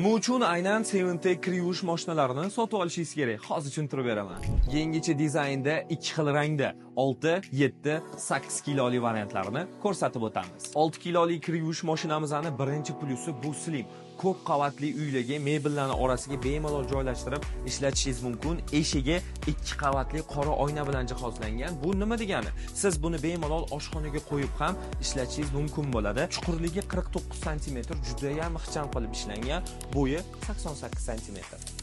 Nima uchun aynan Seventech kir yuvish mashinalarini sotib olishingiz kerak? Hozir tushuntirib beraman. Yangicha dizaynda ikki xil rangda 6, 7, 8 kiloli variantlarini ko'rsatib o'tamiz. 6 kiloli kir yuvish mashinamizning birinchi plyusi bu slim. Ko'p qavatli uylarga mebellarning orasiga bemalol joylashtirib ishlatishingiz mumkin. Eshigi 2 qavatli qora oyna bilan jihozlangan. Bu nima degani? Siz buni bemalol oshxonaga qo'yib ham ishlatishingiz mumkin bo'ladi. Chuqurligi 49 sm, juda ham ixcham qilib ishlangan. Bo'yi 88 sm.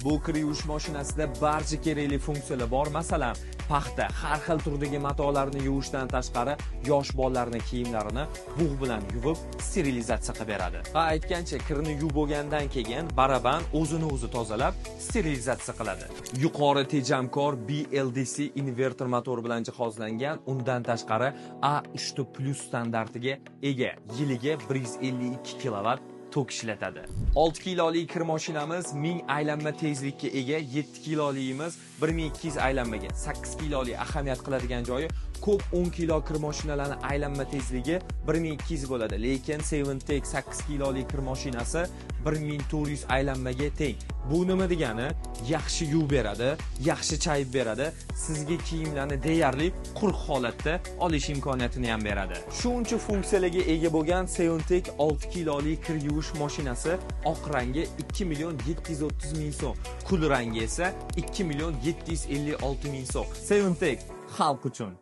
Bu kir yuvish mashinasida barcha kerakli funksiyalar bor. Masalan, paxta, har xil turdagi matolarni yuvishdan tashqari yosh bolalarning kiyimlarini bug' bilan yuvib sterilizatsiya qilib beradi. Ha, aytgancha kirni yuvib bo'lgandan keyin baraban o'zini o'zi tozalab sterilizatsiya qiladi. Yuqori tejamkor BLDC inverter motor bilan jihozlangan, undan tashqari A3+ standartiga ega, yiliga 152 kW tok ishlatadi. 6 kiloli kir mashinamiz 1000 aylanma tezlikka ega, 7 kilolimiz 1200 aylanmaga. 8 kiloli ahamiyat qiladigan joyi ko'p 10 kilo kir mashinalarning aylanma tezligi 1200 bo'ladi, lekin Seventech 8 kiloli kir mashinasi 1400 aylanmaga teng. Bu nima degani? Yaxshi yuvib beradi, yaxshi chayib beradi, sizga kiyimlarni deyarli quruq holatda olish imkoniyatini ham beradi. Shuncha funksiyalarga ega bo'lgan Seventech 6 kiloli kir yuvish mashinasi oq rangi 2 730 ming so'm, kul rangi esa 2 756 ming so'm. Seventech xalq uchun.